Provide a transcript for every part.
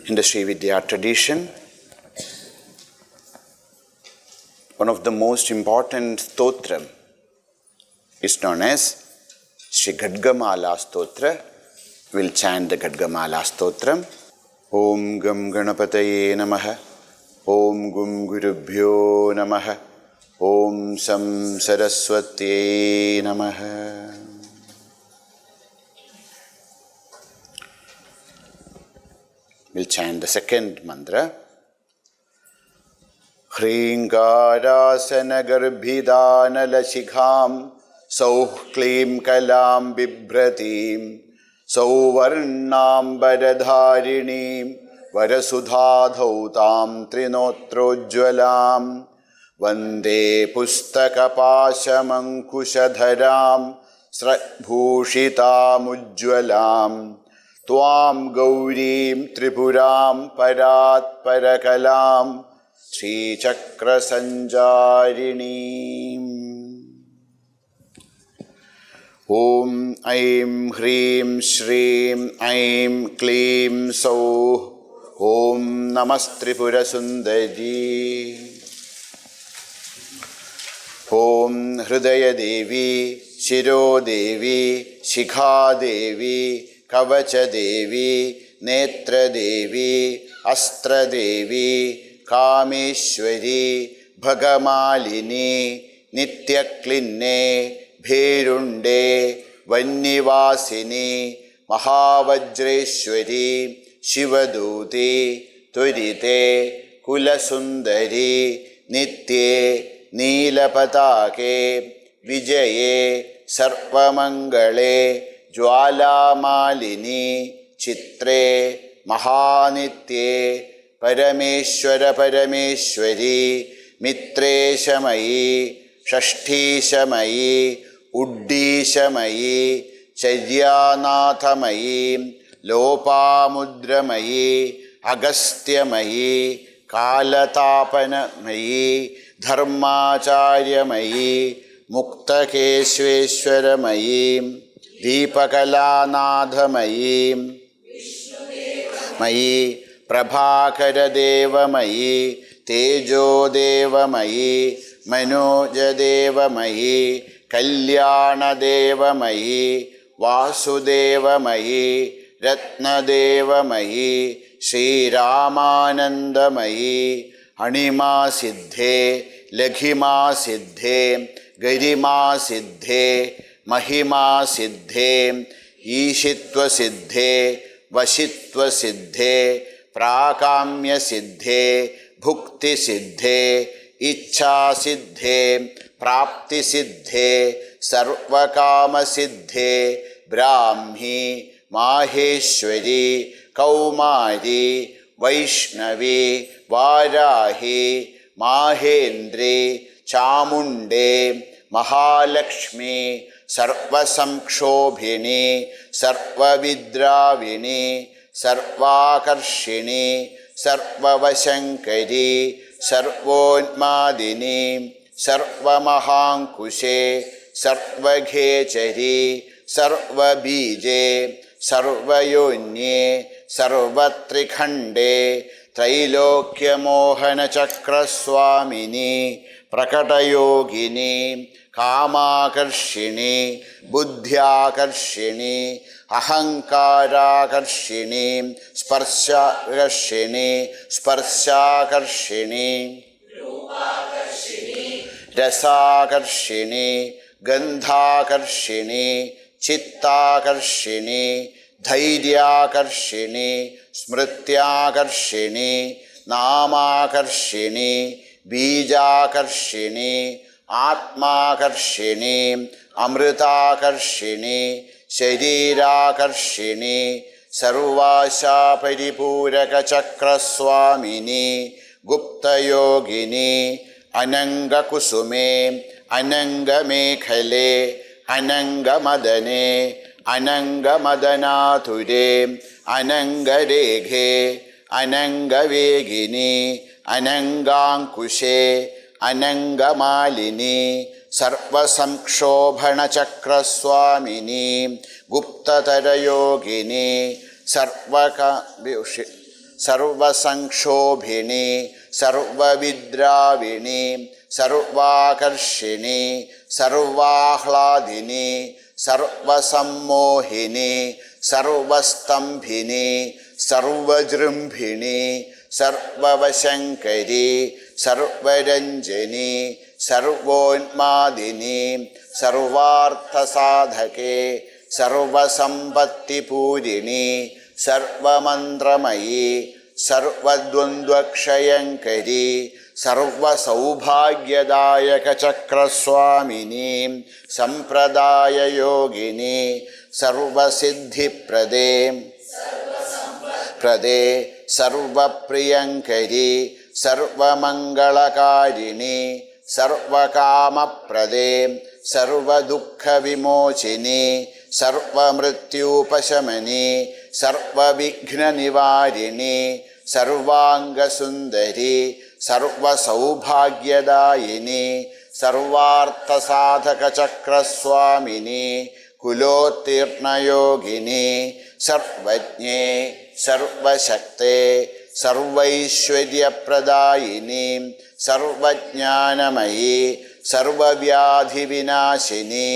In the Sri Vidya tradition, one of the most important stotram is known as Sri Gadgamala Stotra. We'll chant the Gadgamala Stotram. Om Gam Ganapataye Namaha. Om Gum Gurubhyo Namaha. Om Sam Saraswati Namaha. We'll chant the second mantra. Hringarasana garbhidana lashikam sauh klim kalam bibratim sauvarnam baradharinim varasudhadhautam trinotrojvalam vande pustakapashamankushadharam sratbhushitamujvalam Tvam Gaurim Tripuram Parat Parakalam Sri Chakra Sanjarinim. Om Aim Hrim Shrim Aim Klim Sauh. Om Namas Tripurasundari. Om Hridaya Devi Shiro Devi Shikha Devi Kavacha Devi, Netra Devi, Astra Devi, Kameshwari, Bhagamalini, Nityaklinne, Bherunde, Vannivasini, Mahavajreshwari, Shivaduti, Turite, Kulasundari, Nitye, Neelapatake, Vijaye, Sarvamangale, Jwalamalini, Chitre, Mahanitye, Parameshwara Parameshwari, Mitre Shamayi, Shashti Shamayi, Uddi Shamayi, Charyanathamayi, Lopamudra-mayi, Agastya-mayi, Kalatapana-mayi, Dharmacharya-mayi, Muktakeshweshwara-mayi, Deepakalanadhamayi, Mayi, Prabhakaradevamayi, Tejodevamayi, Manojadevamayi, Kalyanadevamayi, Vasudevamayi, Ratnadevamayi, Sri Ramanandamayi, Anima Siddhe, Laghima Siddhe, Garima Siddhe, Mahima Siddhe, Ishitva Siddhe, Vashitva Siddhe, Prakamya Siddhe, Bhukti Siddhe, Ichha Siddhe, Prapti Siddhe, Sarvakama Siddhe, Brahmi, Maheshwari, Kaumari, Vaishnavi, Varahi, Mahendri, Chamunde, Mahalakshmi, Sarvasamkshobhini, Sarvavidravini, Sarvakarshini, Sarvavashankari, Sarvonmadini, Sarvamahankushe, Sarvaghechari, Sarvabije, Sarvayonye, Sarvatrikhande, Trailokya Mohana Chakra Swamini, Prakatayogini, Kamakarshini, Buddhyakarshini, Ahankarakarshini, Sparshakarshini, Sparshakarshini, Rasakarshini, Gandhakarshini, Chittakarshini, Dhairyakarshini, Smrityakarshini, Namakarshini, Bijakarshini, Atmakarshini, Amritakarshini, Sharirakarshini, Sarvasha Paripuraka Chakra Swamini, Gupta Yogini, Ananga Kusume, Ananga Mekhale, Ananga Madane, Ananga Madanature, Ananga Reghe, Ananga Vegini, Anangankushe, Anangamalini, Sarvasamkshobhana Chakra Swamini, Guptatara Yogini, സർവസംക്ഷോഭിണി സർവവിദ്രാവിണി സർവാകർഷിണി സർവാഹ്ലാദിനി സർവസമ്മോഹിനി സർവസ്തംഭിനി സർവജൃംഭിണി സർവവശങ്കരി സർവരഞ്ജനി സർവോന്മാദിനി സർവാർത്ഥസാധകേ സർവസമ്പത്തിപൂരിണി സർവമന്ത്രമയി സർവദ്വന്ദ്വക്ഷയങ്കരി സർവസൗഭാഗ്യദായകചക്രസ്വാമിനി സമ്പ്രദായയോഗിനി സർവസിദ്ധിപ്രദേ സർവപ്രിയങ്കരി സർവമംഗളകാരിണി സർവകാമപ്രദേ സർവദുഃഖവിമോചിനി സർവമൃത്യൂപശമനി സർവവിഘ്നനിവാരിണി സർവാംഗസുന്ദരി സർവസൗഭാഗ്യദായിനി സർവാർത്ഥസാധകചക്രസ്വാമിനി കുലോത്തീർണയോഗിനി സർവജ്ഞേ സർവശക്തേ സർവൈശ്വര്യപ്രദായിനി സർവജ്ഞാനമയി സർവവ്യാധിവിനാശിനി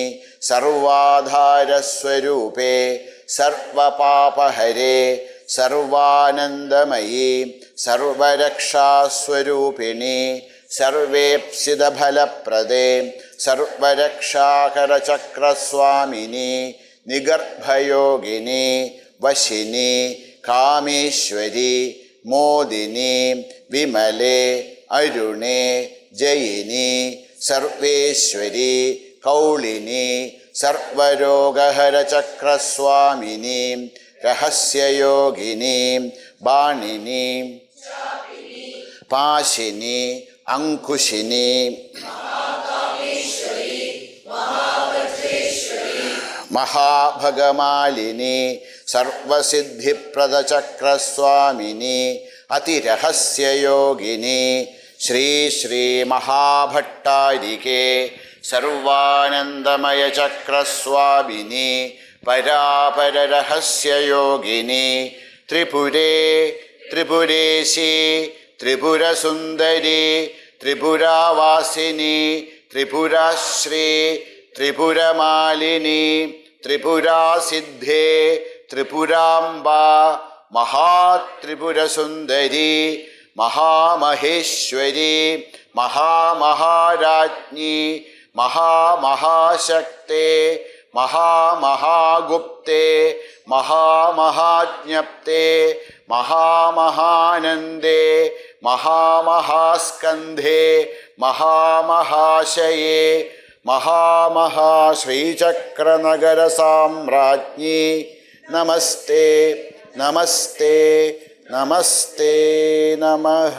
സർവാധാരസ്വരൂപേ സർവപാപഹരേ സർവാനന്ദമയി സർവരക്ഷാസ്വരൂപിണി സർവേപ്സിതഫലപ്രദേ സർവരക്ഷാകരചക്രസ്വാമിനി നിഗർഭയോഗിനി വശിനി Kameshwari മോദിനി വിമലേ അരുണേ ജയിനി Sarveshwari Kaulini സർവരോഗഹരചക്രസ്വാമിനി രഹസ്യയോഗിനി ബാണിനി പാശിനി അങ്കുശിനി മഹാഭഗമാലിനി സർവസിദ്ധിപ്രദചക്രസ്വാമിനി അതിരഹസ്യയോഗിനി Shri Shri മഹാഭട്ടാരികേ സർവാനന്ദമയചക്രസ്വാമിനി പരാപരരഹസ്യയോഗിനി ത്രിപുരേ ത്രിപുരേശി Tripurasundari ത്രിപുരാവാസിനി ത്രിപുരാശ്രീ ത്രിപുരമാലിനി ത്രിപുരാസിദ്ധേ ത്രിപുരാംബ Mahatripurasundari മഹാമഹേശ്വരി മഹാമഹാരാജ്ഞി മഹാമഹാശക്തേ മഹാമഹാഗുപ്തേ മഹാമഹാജ്ഞപ്തേ മഹാമഹാനന്ദേ മഹാമഹാസ്കന്ധേ മഹാമഹാശയേ മഹാമഹാശ്രീചക്രനഗരസാമ്രാജ്ഞി നമസ്തേ നമസ്തേ നമസ്തേ നമഃ.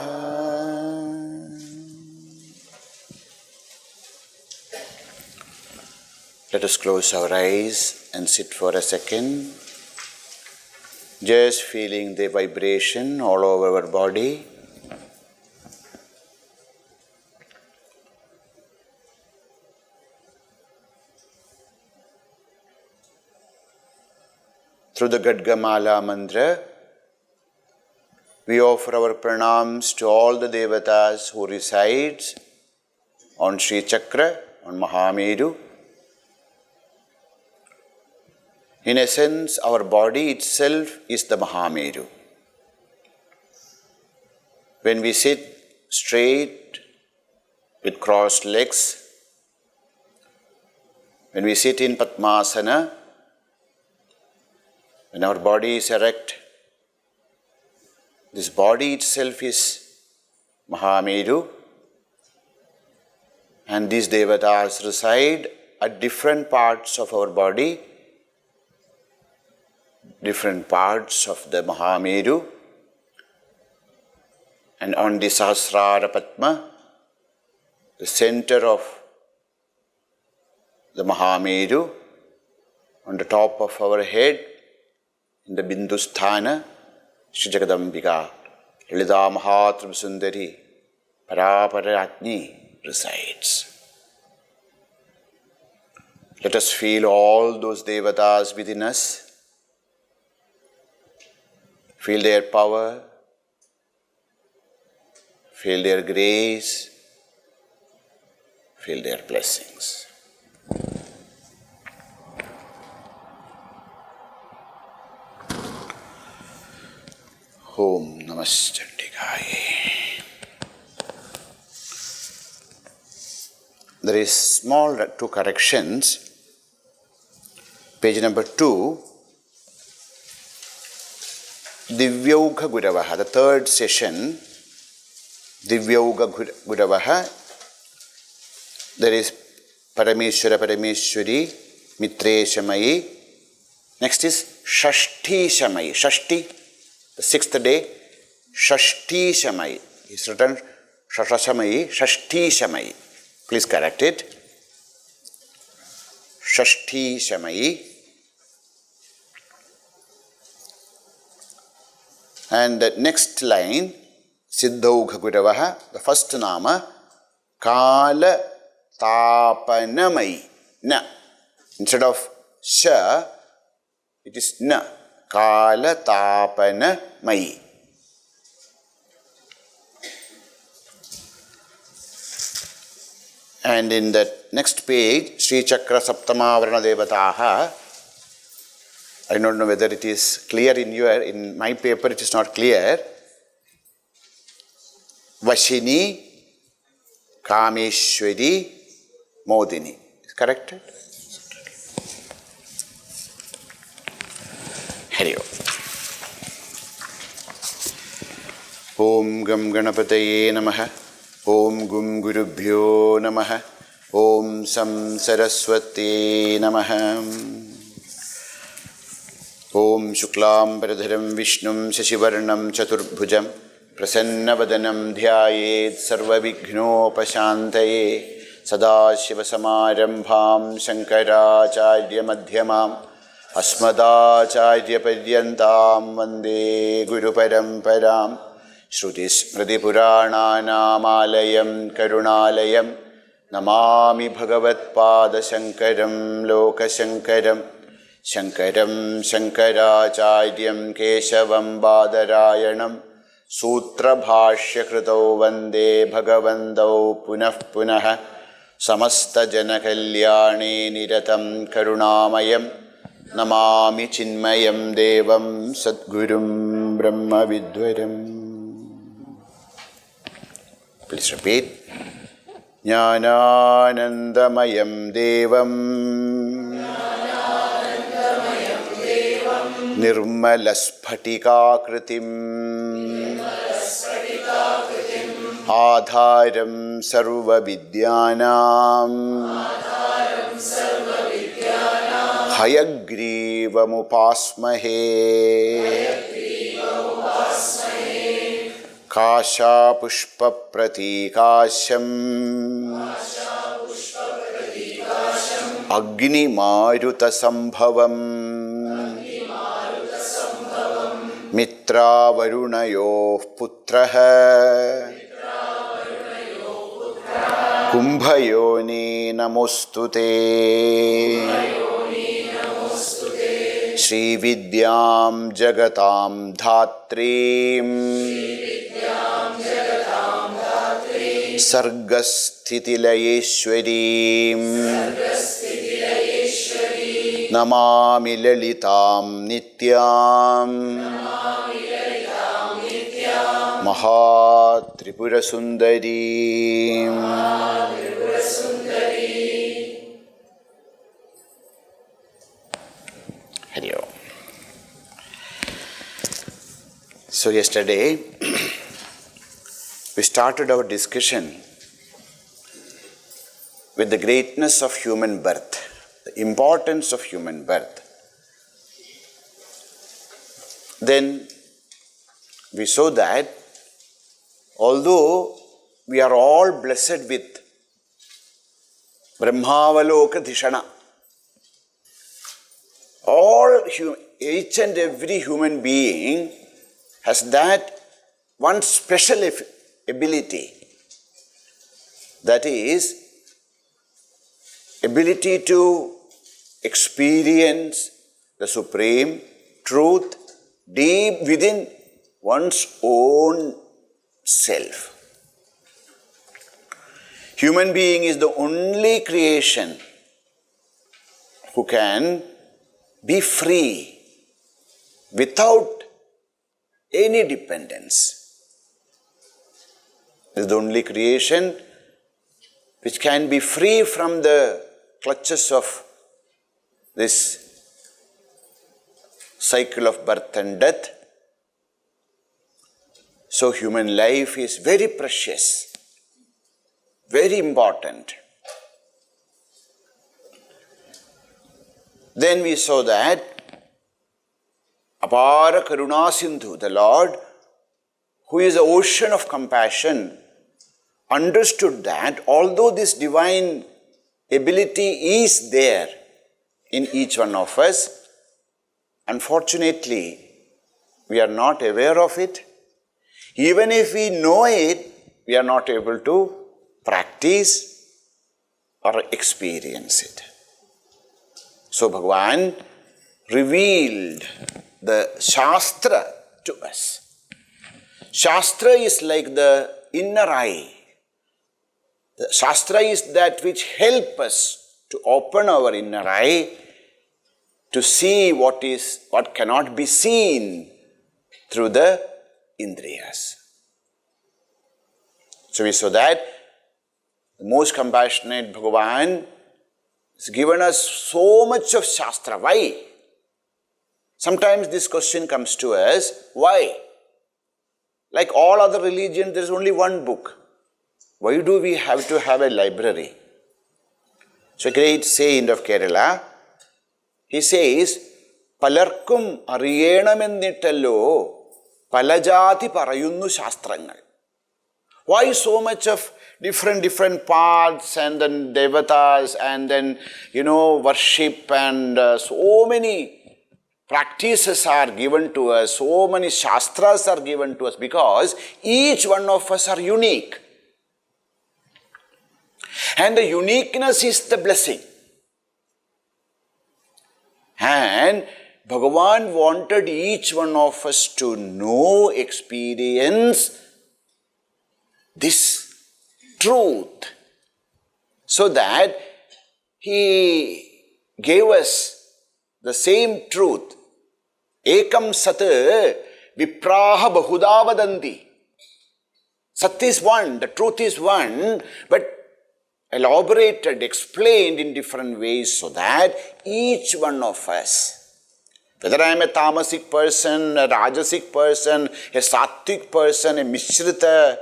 Let us close our eyes and sit for a second, just feeling the vibration all over our body. Through the Gadgamala mantra, we offer our pranams to all the devatas who resides on Sri Chakra, on Mahameru. In essence, our body itself is the Mahameru. When we sit straight with crossed legs, when we sit in Padmasana, when our body is erect, this body itself is Mahameru, and these devatas reside at different parts of our body, different parts of the Mahameru, and on the Sahasrara Padma, the center of the Mahameru, on the top of our head, in the Bindusthana, Shri Jagadambika, Lalita Tripurasundari, Paraparatni resides. Let us feel all those devatas within us. Feel their power, feel their grace, feel their blessings. Om Namaskar. There is small two corrections. Page number 2, Divyauga Guravaha, the third session, Divyauga Guravaha, there is Parameshwara Parameshwari, Mitreshamayi. Next is Shashti Shamayi, Shashti, the sixth day, Shashti Shamayi. It's written Shashashamayi, Shashti Shamayi. Please correct it. Shashti Shamayi. And the next line, Siddhaugha Guravaha, the first nama, Kala Tapanamayi. Na. Instead of Sha, it is Na. Kala Tapanamayi. And in the next page, Sri Chakra Saptamavarana Devataha, I don't know whether it is clear in my paper it is not clear. Vashini, Kameshwari, Modini. Is corrected? Hari Om Gam Ganapataye Namaha. Om Gum Gurubhyo Namaha. Om Sam Saraswati Namaha. Om Shuklam Paradharam Vishnum Shashivarnam Chaturbhujam Prasannavadanam Dhyayet Sarvavighnopashantaye Sadashiva Samarambham Shankaracharya Madhyamam Asmadacharya Padyantam Vande Guru Paramparam Shruti Smriti Purananam Alayam Karunalayam Namami Bhagavat Pada Shankaram Loka Shankaram Shankaram Shankaracharyam Keshavam Badarayanam Sutra Bhashya Kritau Vande Bhagavandau Punah Punah Samasta Janakalyane Niratam Karunamayam Namami Chinmayam Devam Sadgurum Brahma Vidwaram. Please repeat. Jnananandamayam Devam Nirmalaspatikakritim Adharam Sarva Vidyanam Hayagrivam Upasmahe Kasha Pushpa Pratikasham Agni Maruta Sambhavam Mitra Varunayo Putraha Kumbhayoni Namostute Sri Vidyam Jagatam Dhatrim Sargasthitilayeshwarim Namami Lalitam Nityam Maha Tripurasundari. Hari Om. So yesterday we started our discussion with the greatness of human birth, the importance of human birth. Then we saw that although we are all blessed with Brahmavaloka Dhishana, each and every human being has that one special ability, that is, ability to experience the supreme truth deep within one's own self. Human being is the only creation who can be free without any dependence. It is the only creation which can be free from the clutches of this cycle of birth and death. So human life is very precious, very important. Then we saw that Apara Karuna Sindhu, the Lord, who is the ocean of compassion, understood that although this divine ability is there in each one of us, unfortunately, we are not aware of it. Even if we know it, we are not able to practice or experience it. So Bhagavan revealed the Shastra to us. Shastra is like the inner eye. The Shastra is that which helps us to open our inner eye to see what cannot be seen through the Indriyas. So we saw that the most compassionate Bhagavan has given us so much of Shastra. Why? Sometimes this question comes to us, why? Like all other religions, there is only one book. Why do we have to have a library? So a great saint of Kerala, he says, Palarkum ariyenamennitallo palajati parayunnu shastrangal. Why so much of different paths and then devatas and then, worship and so many practices are given to us, so many shastras are given to us, because each one of us are unique. And the uniqueness is the blessing. And Bhagavan wanted each one of us to know, experience this truth, so that he gave us the same truth. Ekam sat vipraha bahuda vadanti. Sat is one, the truth is one, but elaborated, explained in different ways, so that each one of us, whether I am a tamasic person, a rajasic person, a sattvic person, a mishrita,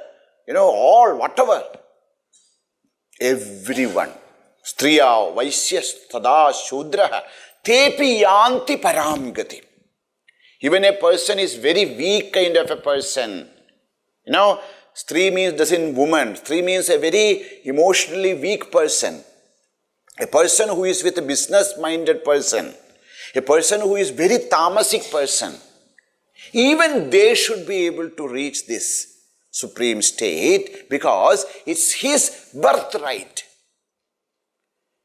all, whatever, everyone, striya, vaisya, sada, shudraha, tepi yanti param gati. Even a person is very weak kind of a person. Stri means doesn't woman. Stri means a very emotionally weak person. A person who is with a business-minded person. A person who is very tamasic person. Even they should be able to reach this supreme state, because it's his birthright.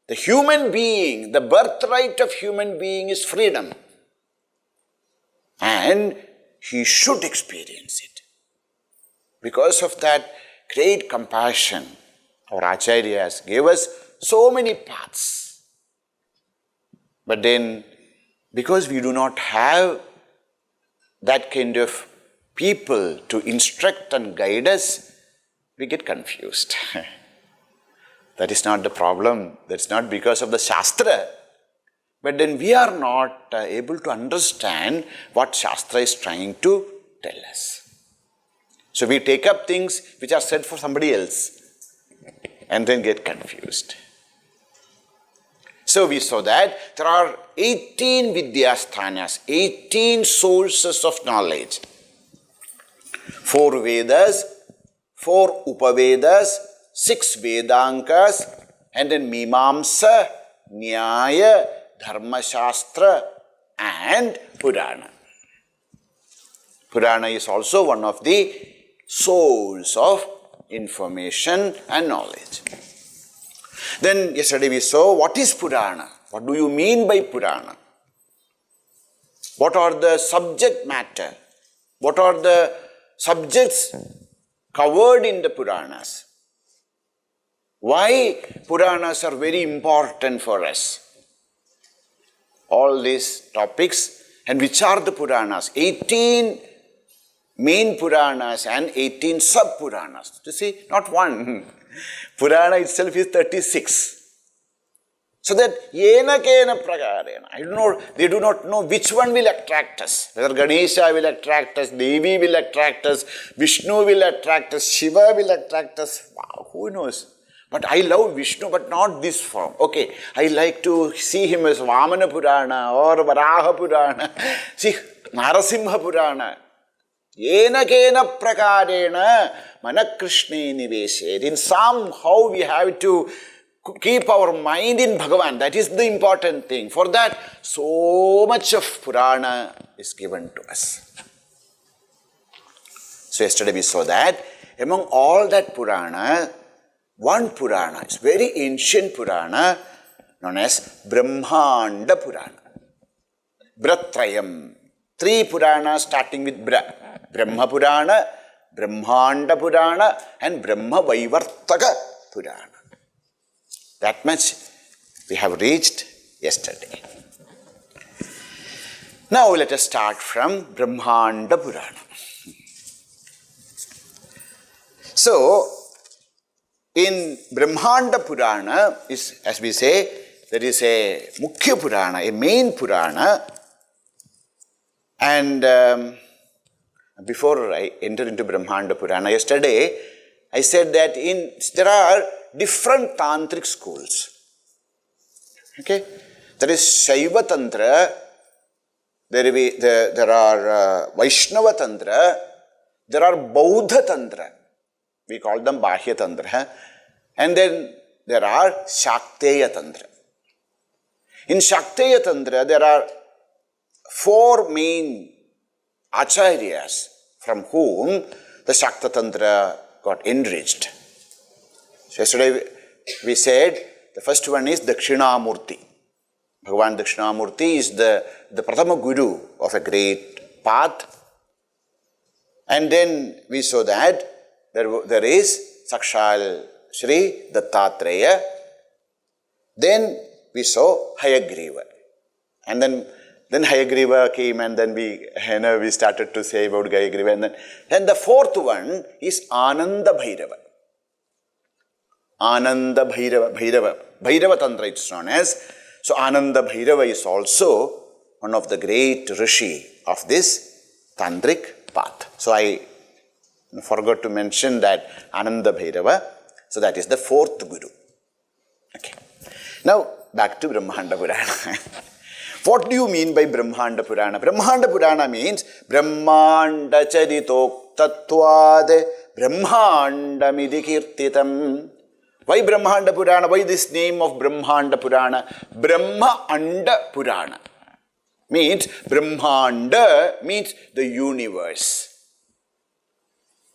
The human being, the birthright of human being is freedom. And he should experience it. Because of that great compassion, our acharyas gave us so many paths. But then, because we do not have that kind of people to instruct and guide us, we get confused. That is not the problem. That's not because of the Shastra. But then we are not able to understand what Shastra is trying to tell us. So we take up things which are said for somebody else and then get confused. So we saw that there are 18 Vidyasthanas, 18 sources of knowledge. 4 Vedas, 4 Upavedas, 6 Vedankas, and then Mimamsa, Nyaya, Dharmashastra, and Purana. Purana is also one of the source of information and knowledge. Then yesterday we saw what is Purana. What do you mean by Purana? What are the subject matter? What are the subjects covered in the Puranas? Why Puranas are very important for us? All these topics, and which are the Puranas? 18 main Puranas and 18 sub-Puranas. You see, not one. Purana itself is 36. So that yena kena prakarena, I don't know, they do not know which one will attract us. Whether Ganesha will attract us, Devi will attract us, Vishnu will attract us, Shiva will attract us. Wow, who knows? But I love Vishnu, but not this form. Okay, I like to see him as Vamana Purana or Varaha Purana. See, Narasimha Purana. Yena kena prakarena manakrishne niveshed. In somehow we have to keep our mind in Bhagavan. That is the important thing. For that, so much of Purana is given to us. So yesterday we saw that among all that Purana, one Purana is very ancient Purana known as Brahmanda Purana. Bratrayam. 3 Puranas starting with Bra. Brahma Purana, Brahmanda Purana and Brahma Vaivartaka Purana. That much we have reached yesterday. Now let us start from Brahmanda Purana. So, in Brahmanda Purana, is, as we say, there is a Mukhya Purana, a main Purana. And before I enter into Brahmanda Purana, yesterday I said that there are different tantric schools. Okay? There is Shaiva Tantra, there are Vaishnava Tantra, there are Bauddha Tantra. We call them Bahya Tantra. And then there are Shakteya Tantra. In Shakteya Tantra, there are 4 main acharyas from whom the Shakta Tantra got enriched. So yesterday we said the first one is Dakshinamurti. Bhagavan Dakshinamurti is the Prathama Guru of a great path. And then we saw that there is Sakshal Sri Dattatreya. Then we saw Hayagriva. And then Hayagriva came, and then we started to say about Hayagriva. And then the 4th one is Ananda Bhairava. Ananda Bhairava. Bhairava Tantra it's known as. So Ananda Bhairava is also one of the great rishi of this tantric path. So I forgot to mention that Ananda Bhairava. So that is the 4th Guru. Okay. Now back to Brahmanda Purana. What do you mean by Brahmanda Purana? Brahmanda Purana means Brahmanda Charitok Tattvad Brahmanda Midikirtitam. Why Brahmanda Purana? Why this name of Brahmanda Purana? Brahmanda Purana means Brahmanda means the universe.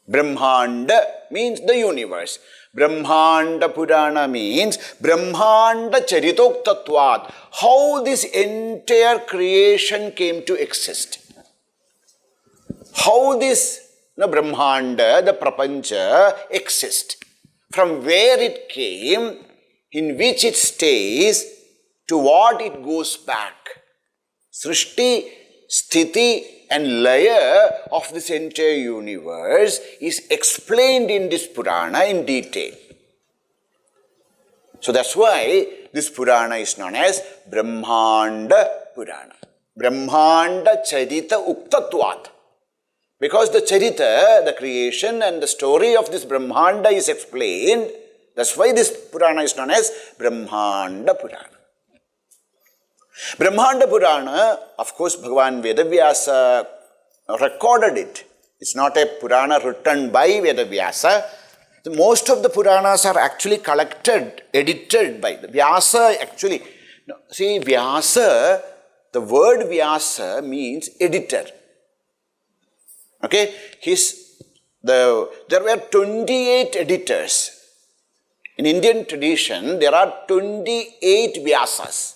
Brahmanda means the universe. Brahmanda Purana means Brahmanda Charitok Tattvat. How this entire creation came to exist. How this Brahmanda, the Prapancha, exists. From where it came, in which it stays, to what it goes back. Srishti, Sthiti and Laya of this entire universe is explained in this Purana in detail. So that's why this Purana is known as Brahmanda Purana. Brahmanda Charita Uktatvat. Because the Charita, the creation and the story of this Brahmanda is explained, that's why this Purana is known as Brahmanda Purana. Brahmanda Purana, of course, Bhagavan Vedavyasa recorded it. It's not a Purana written by Vedavyasa. Most of the Puranas are actually collected, edited by the Vyasa actually. See, Vyasa, the word Vyasa means editor. Okay, there were 28 editors. In Indian tradition, there are 28 Vyasas.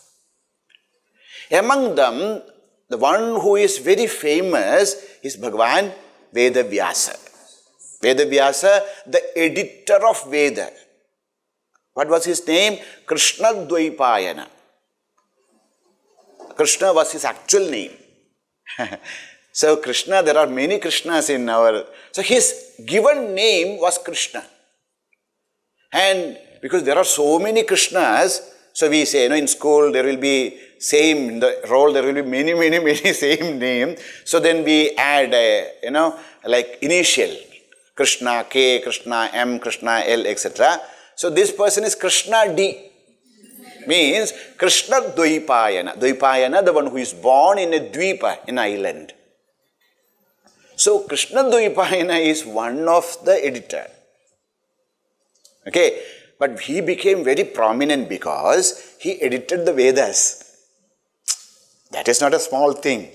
Among them, the one who is very famous is Bhagavan Vedavyasa. Vedavyasa, the editor of Veda. What was his name? Krishna Dvaipayana. Krishna was his actual name. So Krishna, there are many Krishnas in our... So his given name was Krishna. And because there are so many Krishnas, so we say, in school there will be same, in the role there will be many same name. So then we add like initial. Krishna K, Krishna M, Krishna L, etc. So this person is Krishna D. Means Krishna Dvaipayana. Dvaipayana, the one who is born in a Dvipa, an island. So Krishna Dvaipayana is one of the editor. Okay, but he became very prominent because he edited the Vedas. That is not a small thing.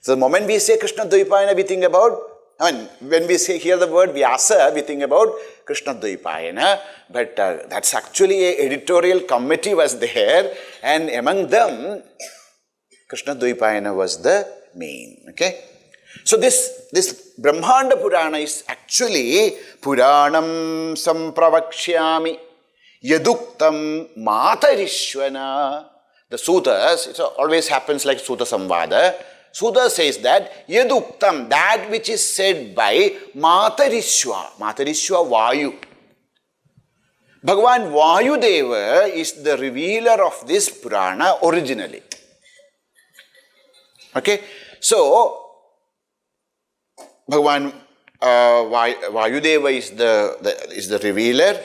So the moment we say Krishna Dvaipayana, we think about, when we hear the word Vyasa, we think about Krishna Dvaipayana, but that's actually an editorial committee was there, and among them, Krishna Dvaipayana was the main. Okay, so this Brahmanda Purana is actually Puranam Sampravakshyami Yaduktam Matarishvana. The Sutas, it always happens like Suta Samvada. Suta says that Yaduktam, that which is said by Matarishwa. Matarishwa Vayu. Bhagavan Vayudeva is the revealer of this Purana originally. Okay, so Bhagavan Vayudeva is the revealer,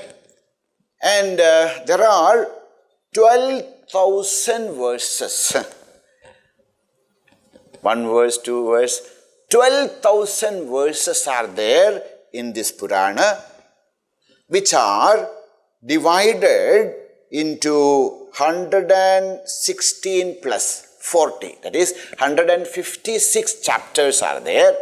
and there are 12,000 verses. One verse, two verse, 12,000 verses are there in this Purana, which are divided into 116 plus 40. That is 156 chapters are there,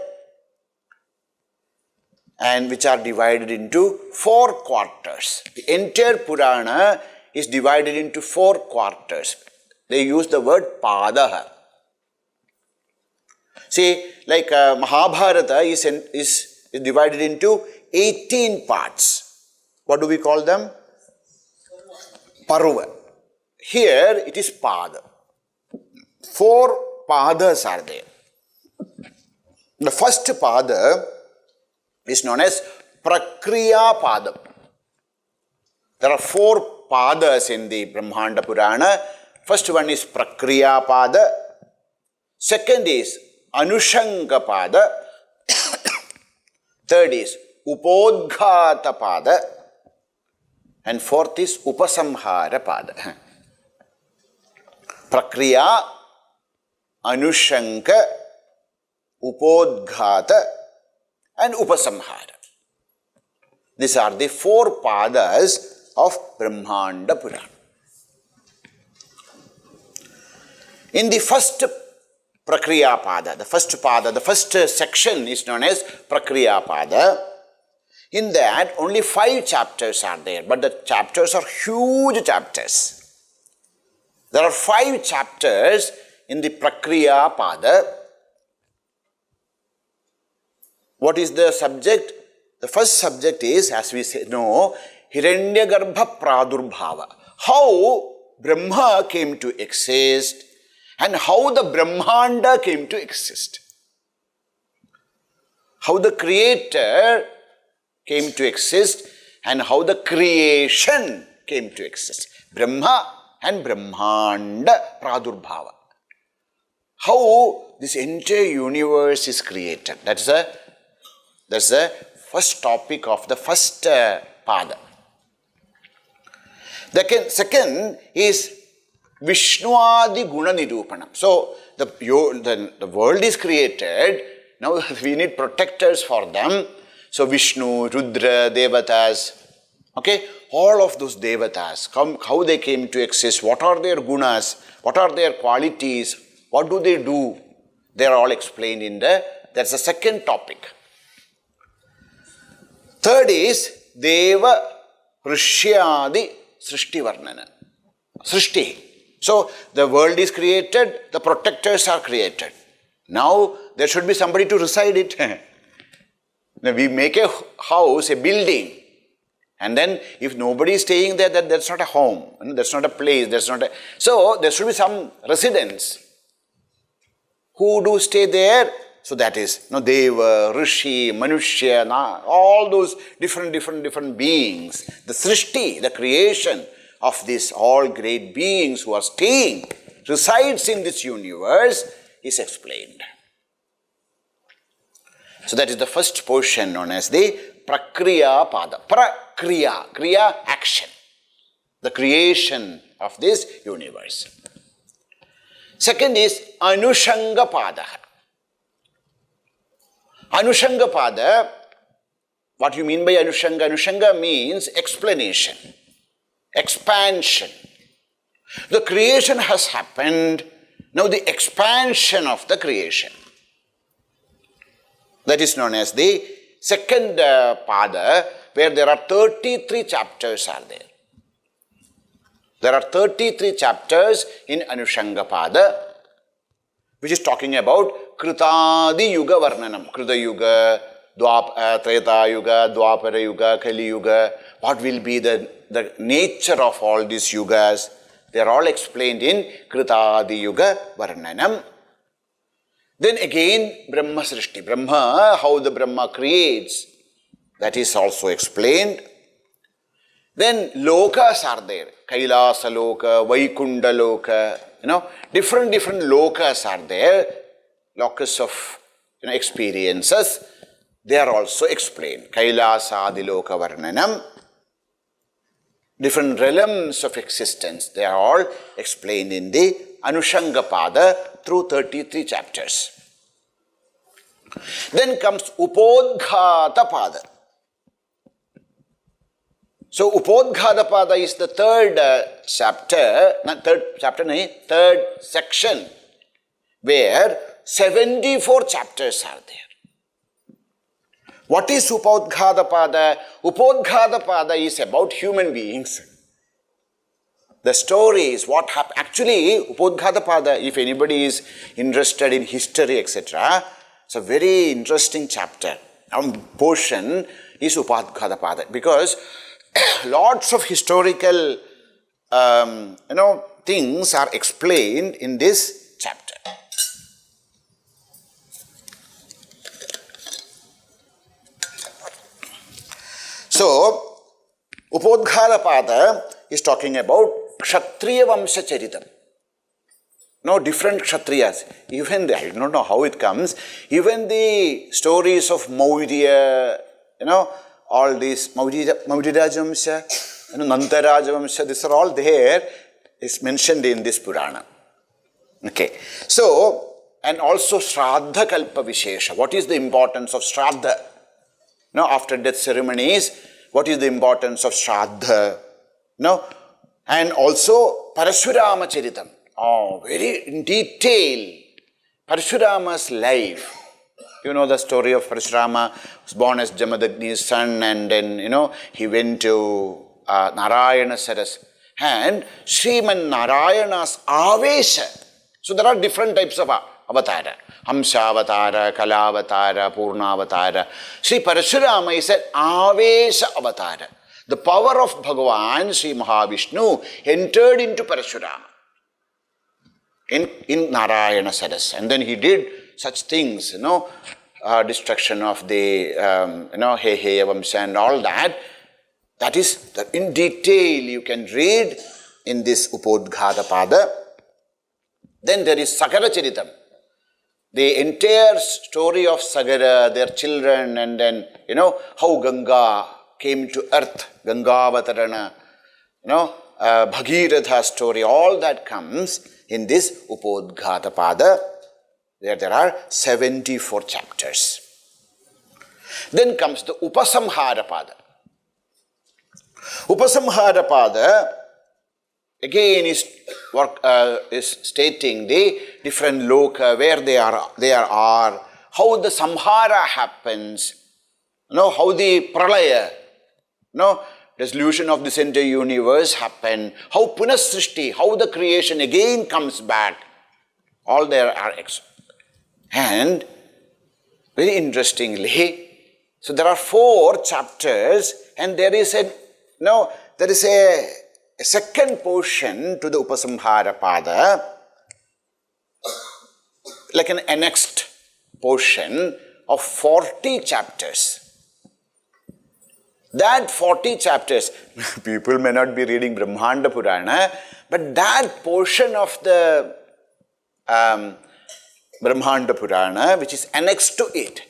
and which are divided into 4 quarters. The entire Purana is divided into 4 quarters. They use the word Padaha. See, like Mahabharata is divided into 18 parts. What do we call them? Parva. Here it is Pada. 4 Padas are there. The first Pada is known as Prakriya Pada. There are 4 Padas in the Brahmanda Purana. First one is Prakriya Pada. Second is Anushanga Pada. Third is Upodghata Pada. And fourth is Upasamhara Pada. Prakriya, Anushanga, Upodghata and Upasamhara. These are the 4 Padas of Brahmanda Purana. In the first Prakriya Pada, the first section is known as Prakriya Pada. In that, only 5 chapters are there, but the chapters are huge chapters. There are 5 chapters in the Prakriya Pada. What is the subject? The first subject is, as we know, Hiranyagarbha Pradurbhava. How Brahma came to exist and how the Brahmanda came to exist. How the Creator came to exist and how the creation came to exist. Brahma and Brahmanda Pradurbhava. How this entire universe is created. That's the first topic of the first Pada. The second is Vishnuadi Guna Nirupanam. So, the world is created. Now we need protectors for them. So, Vishnu, Rudra, Devatas. Okay, all of those Devatas, how they came to exist, what are their gunas, what are their qualities, what do they do? They are all explained that's the second topic. Third is Deva Rishyadi Srishti Varnana. Srishti. So, the world is created, the protectors are created. Now, there should be somebody to reside it. Now, we make a house, a building. And then if nobody is staying there, that's not a home, that's not a place, so there should be some residents who do stay there. So that is Deva, Rishi, Manushya, all those different beings. The Srishti, the creation of these all great beings who are staying, resides in this universe, is explained. So that is the first portion known as the Prakriya Pada. Prakriya, Kriya, action. The creation of this universe. Second is Anushanga Pada. Anushanga Pada, what you mean by Anushanga? Anushanga means explanation, expansion. The creation has happened, now the expansion of the creation. That is known as the second Pada, where there are 33 chapters are there. There are 33 chapters in Anushanga Pada, which is talking about Kritadi Yuga Varnanam. Krita Yuga, Treta Yuga, Dwapara Yuga, Kali Yuga. What will be the nature of all these yugas? They are all explained in Kritadi Yuga Varnanam. Then again, Brahma Srishti. Brahma, how the Brahma creates, that is also explained. Then lokas are there. Kailasa Loka, Vaikunda Loka. Different lokas are there. Locus of experiences. They are also explained. Kailasa Adiloka Varnanam. Different realms of existence. They are all explained in the Anushanga Pada through 33 chapters. Then comes Upodghata Pada. So Upodghata Pada is the third third section, where 74 chapters are there. What is Upodghata Pada? Upodghata Pada is about human beings. The story is what happened. Actually, Upodghata Pada, if anybody is interested in history, etc., it's a very interesting chapter. Portion is Upodghata Pada, because lots of historical things are explained in this chapter. So, Upodghata Pada is talking about Kshatriya Vamsha Charitam. Different Kshatriyas. Even I don't know how it comes. Even the stories of Maurya, all these Maurya Rajavamsha, Nanta Rajavamsha, these are all there. It's mentioned in this Purana. Okay. So, and also Shraddha Kalpa Vishesha. What is the importance of Shraddha? After death ceremonies, what is the importance of Shraddha? And also Parashurama Charitam. Very in detail. Parashurama's life. You know the story of Parashurama, was born as Jamadagni's son, and then, he went to Narayana Saras. And Sriman Narayana's Avesha. So there are different types of avatara. Hamsa avatara, Kala avatara, Purna avatara. Sri Parashurama is an Avesha avatara. The power of Bhagavan, Sri Mahavishnu, entered into Parashurama in Narayana Saras. And then he did such things, destruction of the, Heheya Vamsa and all that. That is, in detail you can read in this Upodghata Pada. Then there is Sagara Charitam. The entire story of Sagara, their children, and then, how Ganga came to earth, Ganga Avatarana, Bhagiratha story, all that comes in this Upodghata Pada, where there are 74 chapters. Then comes the Upasamhara Pada. Upasamhara Pada again is stating the different loka, where they are, how the samhara happens, how the pralaya, dissolution of this entire universe happened, how punasrishti, how the creation again comes back. All there are. And very interestingly, so there are 4 chapters, and there is a Now, there is a second portion to the Upasamhara Pada, like an annexed portion of 40 chapters. That 40 chapters, people may not be reading Brahmanda Purana, but that portion of the Brahmanda Purana, which is annexed to it,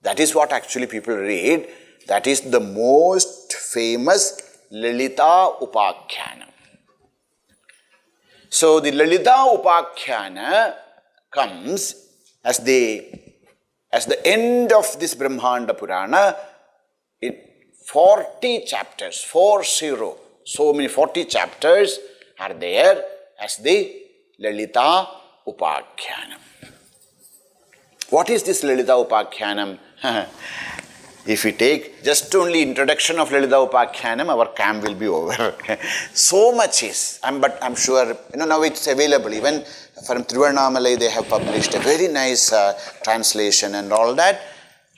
that is what actually people read. That is the most famous Lalita Upakhyana. So the Lalita Upakhyana comes as the end of this Brahmanda Purana. 40 chapters, 40, so many 40 chapters are there as the Lalita Upakhyana. What is this Lalita Upakhyana? If we take just only introduction of Lalita Upakhyana, our camp will be over. So much is, but I'm sure, now it's available. Even from Tiruvannamalai, they have published a very nice translation and all that.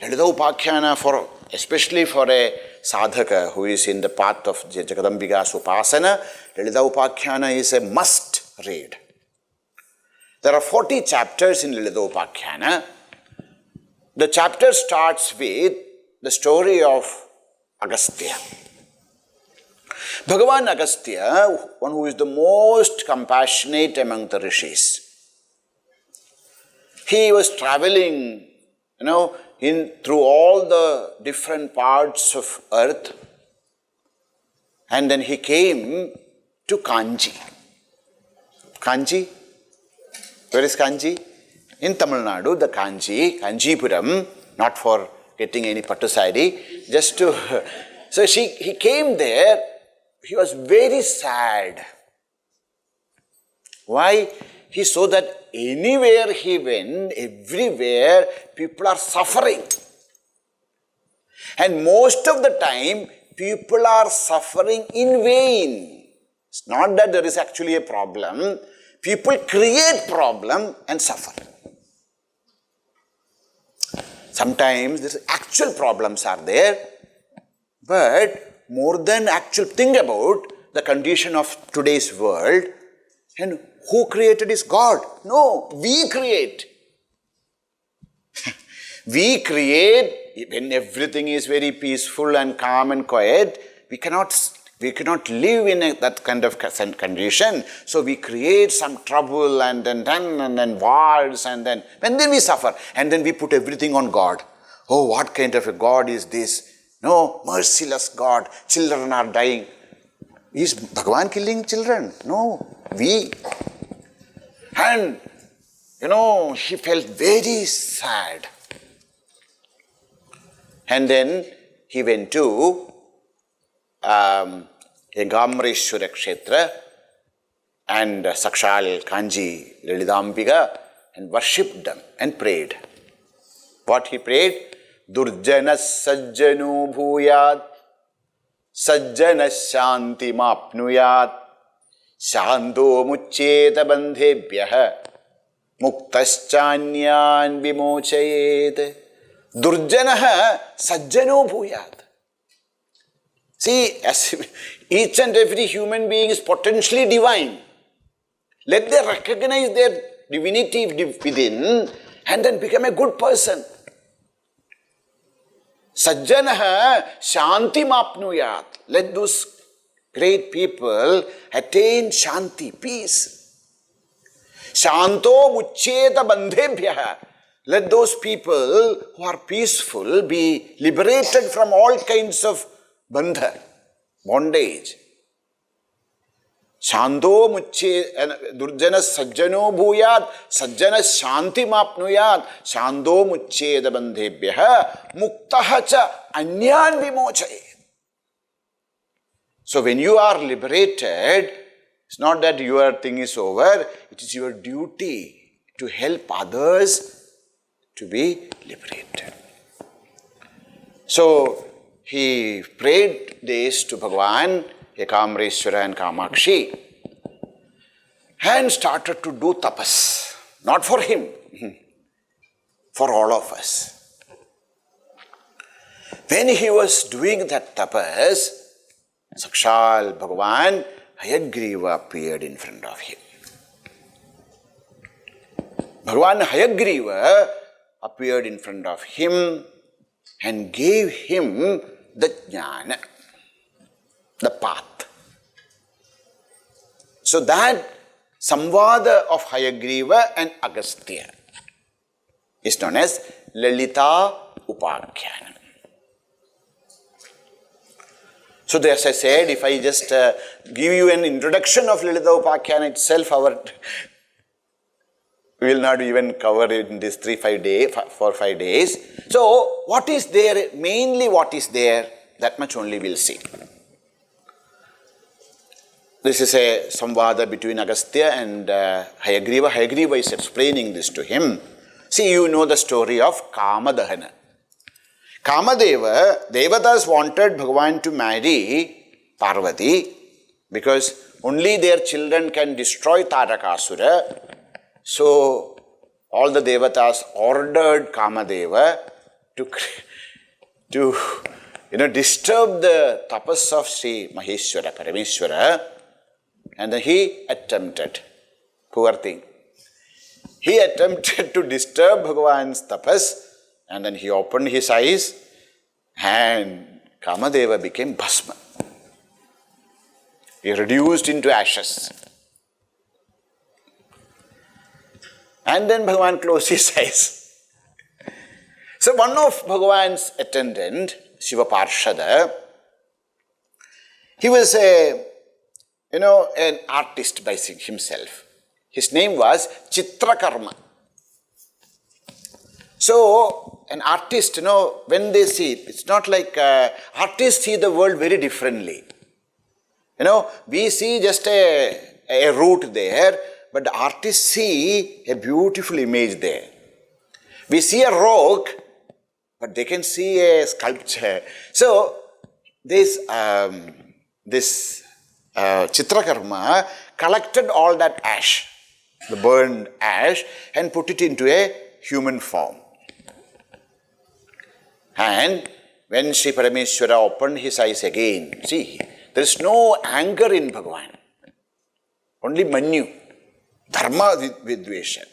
Lalita Upakhyana, especially for a sadhaka who is in the path of Jagadambiga's Upasana, Lalita Upakhyana is a must read. There are 40 chapters in Lalita Upakhyana. The chapter starts with the story of Agastya. Bhagavan Agastya, one who is the most compassionate among the rishis. He was traveling, through all the different parts of earth, and then he came to Kanchi. Kanchi? Where is Kanchi? In Tamil Nadu, the Kanchipuram, not for getting any pattu sari, just to... So he came there, he was very sad. Why? He saw that anywhere he went, everywhere, people are suffering. And most of the time, people are suffering in vain. It's not that there is actually a problem. People create problem and suffer. Sometimes the actual problems are there, but more than actual, think about the condition of today's world, and who created is God? No, we create. We create when everything is very peaceful and calm and quiet. We cannot live in that kind of condition. So we create some trouble and then wars and then we suffer. And then we put everything on God. Oh, what kind of a God is this? No, merciless God. Children are dying. Is Bhagavan killing children? No, we. And, he felt very sad. And then he went to Gamreshwara Kshetra and Sakshal Kanji Lalitambika and worshipped them and prayed. What he prayed? Durjana sajjanu bhuyat sajjana shanti mapnuyat Shando muccheta bandhebhyah muktaschanyan vimochayet Durjanaha sajjano bhuyat. See, as each and every human being is potentially divine. Let them recognize their divinity within and then become a good person. Sajjanaha shanti mapnuyat. Let those great people attain shanti, peace. Shanto muccheta bandhebhyah. Let those people who are peaceful be liberated from all kinds of bandha, bondage. Shanto mucche, durjana sajjano bhuyat, sajjana shanti mapnuyat, shanto muccheda bandhebhyah, muktaha cha anyan vimochayet. So when you are liberated, it's not that your thing is over, it is your duty to help others to be liberated. So he prayed this to Bhagavan, Ekamreshwara and Kamakshi, and started to do tapas. Not for him, for all of us. When he was doing that tapas, Sakshal Bhagavan Hayagriva appeared in front of him. Bhagavan Hayagriva appeared in front of him and gave him the jnana, the path. So that samvada of Hayagriva and Agastya is known as Lalita Upakhyana. So as I said, if I just give you an introduction of Lalita Upakhyana itself, we will not even cover it in this 4-5 days. So what is there, mainly what is there, that much only we'll see. This is a samvada between Agastya and Hayagriva. Hayagriva is explaining this to him. See, you know the story of Kamadahana. Kamadeva, Devatas wanted Bhagavan to marry Parvati because only their children can destroy Tarakasura. So, all the Devatas ordered Kamadeva to disturb the tapas of Sri Maheshwara, Parameshwara, and then he attempted, poor thing. He attempted to disturb Bhagavan's tapas, and then he opened his eyes and Kamadeva became bhasma. He reduced into ashes. And then Bhagavan closed his eyes. So one of Bhagavan's attendant, Shiva Parshada, he was an artist by himself. His name was Chitrakarma. So, an artist, when they see, it's not like artists see the world very differently. We see just a root there, but the artists see a beautiful image there. We see a rock, but they can see a sculpture. So, this Chitrakarma collected all that ash, the burned ash, and put it into a human form. And when Sri Parameshwara opened his eyes again, see, there is no anger in Bhagavan, only Manyu, Dharma Vidvesha.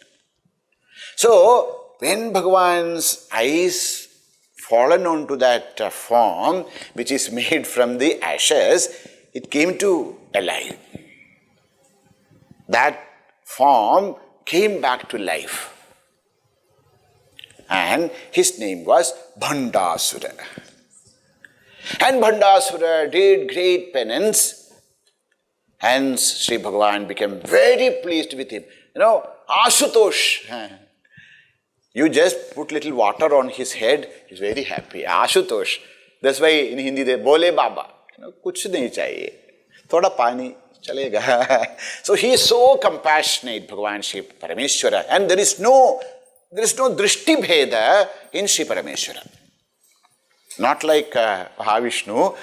So, when Bhagavan's eyes fallen onto that form, which is made from the ashes, it came to alive. That form came back to life. And his name was Bhandasura. And Bhandasura did great penance. Hence, Sri Bhagavan became very pleased with him. Ashutosh. You just put little water on his head, he's very happy. Ashutosh. That's why in Hindi they Bole Baba. Kuch nahi chahiye. Thoda pani chalega. So he is so compassionate, Bhagavan Sri Parameshwara. And there is no drishti bheda in Sri Parameshwara. Not like Mahavishnu.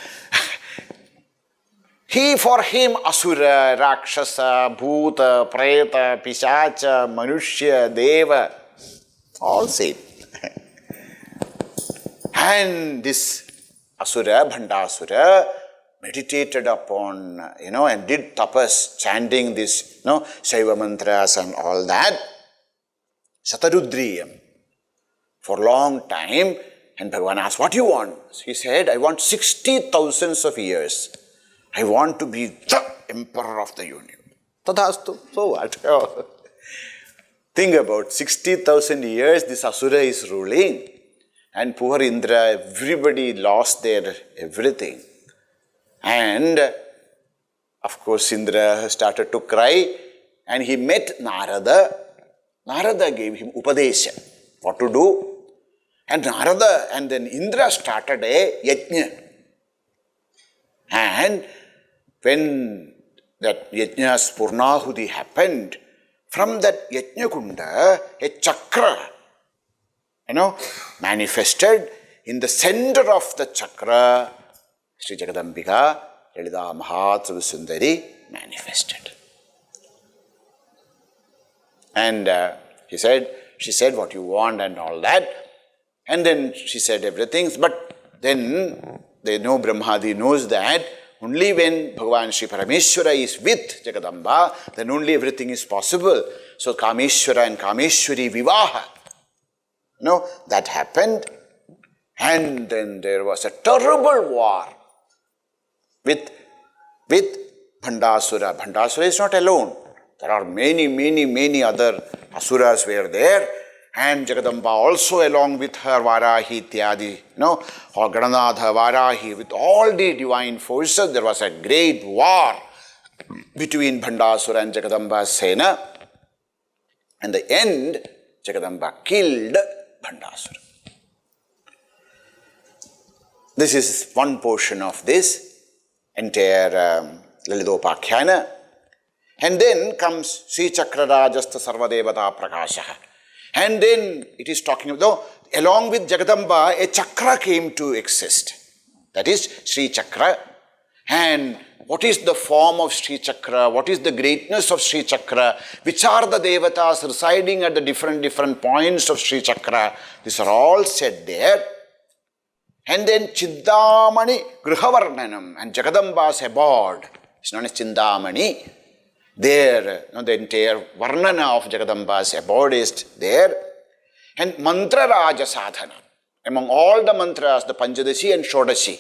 For him, Asura, Rakshasa, Bhuta, Preta, Pishacha, Manushya, Deva, all same. And this Asura, Bhandasura, meditated upon, and did tapas, chanting this, Shaiva mantras and all that, Shatarudriyam, for a long time. And Bhagavan asked, what do you want? He said, I want 60,000 of years. I want to be the emperor of the universe. Tadhastu. So what? Think about 60,000 years this Asura is ruling. And poor Indra, everybody lost their everything. And of course Indra started to cry and he met Narada. Narada gave him Upadesha, what to do. And Narada and then Indra started a yajna. And when that yajna's Purnahudi happened, from that yajna kunda, a chakra, manifested. In the center of the chakra, Sri Jagadambika, Lalita Tripurasundari manifested. And she said, what you want and all that. And then she said everything. But then, Brahmadi knows that only when Bhagavan Sri Parameshwara is with Jagadamba, then only everything is possible. So Kameshwara and Kameshwari Vivaha, that happened. And then there was a terrible war with Bhandasura. Bhandasura is not alone. There are many other asuras were there. And Jagadamba also along with her Varahi Ityadi, or Gananadha Varahi, with all the divine forces, there was a great war between Bhandasura and Jagadamba's Sena. And the end, Jagadamba killed Bhandasura. This is one portion of this entire Lalita Upakhyana. And then comes Sri Chakrarajastha Sarvadevata Prakashaha. And then it is talking about, along with Jagadamba, a chakra came to exist. That is Sri Chakra. And what is the form of Sri Chakra? What is the greatness of Sri Chakra? Which are the devatas residing at the different points of Sri Chakra? These are all said there. And then Chindamani Grihavarnanam, and Jagadamba's abode is known as Chindamani. There, the entire Varnana of Jagadamba's abode is there. And Mantra Raja Sadhana. Among all the mantras, the Panchadashi and Shodashi.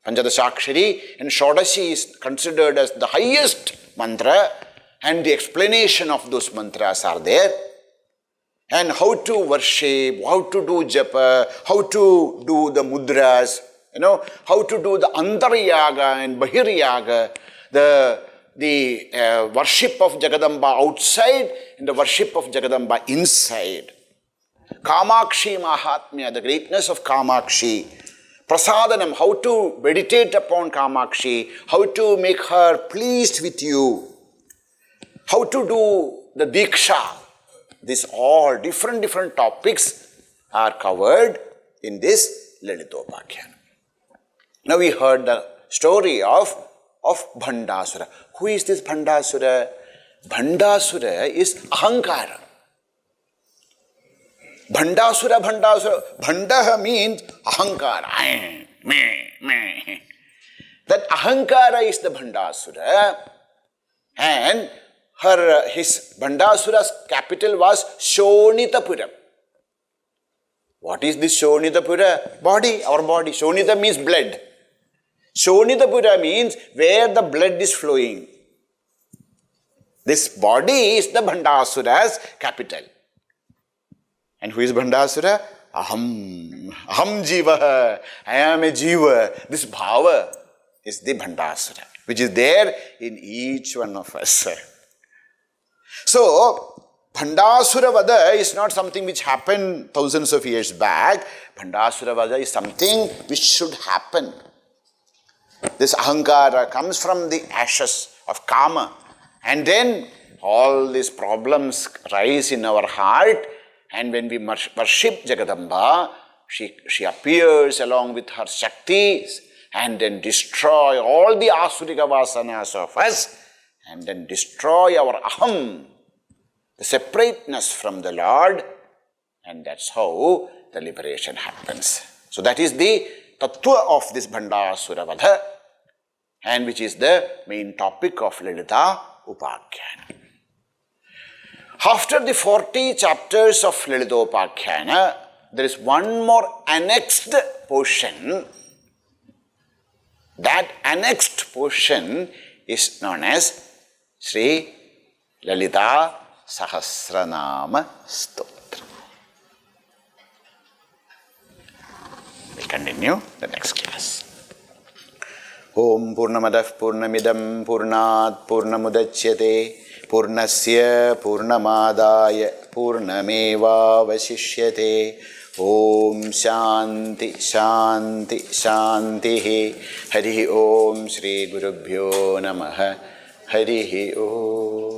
Panchadashakshari and Shodashi is considered as the highest mantra, and the explanation of those mantras are there. And how to worship, how to do japa, how to do the mudras, how to do the Antaryaga and Bahiryaga, the worship of Jagadamba outside and the worship of Jagadamba inside. Kamakshi Mahatmya, the greatness of Kamakshi. Prasadanam, how to meditate upon Kamakshi, how to make her pleased with you, how to do the Diksha. These all different topics are covered in this Lalita Upakhyana. Now we heard the story of Bhandasura. Who is this Bhandasura? Bhandasura is Ahankara. Bhandasura. Bhandaha means Ahankara. Me. That Ahankara is the Bhandasura. And his Bhandasura's capital was Shonitapura. What is this Shonitapura? Body, our body. Shonita means blood. Shonitapura means where the blood is flowing. This body is the Bhandasura's capital. And who is Bhandasura? Aham jiva. I am a jiva. This bhava is the Bhandasura, which is there in each one of us. So, Bhandasura Vada is not something which happened thousands of years back. Bhandasura Vada is something which should happen. This Ahankara comes from the ashes of Kama. And then all these problems rise in our heart. And when we worship Jagadamba, she appears along with her Shaktis and then destroy all the Asurika Vasanas of us and then destroy our Aham, the separateness from the Lord, and that's how the liberation happens. So that is the tattva of this Bhandasura Vadha, and which is the main topic of Lalita Upakhyana. After the 40 chapters of Lalita Upakhyana, there is one more annexed portion. That annexed portion is known as Sri Lalita Sahasranama Stotra. We'll continue the next class. Om Purnamadah Purnamidam Purnat Purnamudachyate Purnasya Purnamadaya Purnameva Vasishyate. Om Shanti Shanti Shanti. Hari Om Shri Gurubhyo Namaha. Hari Om.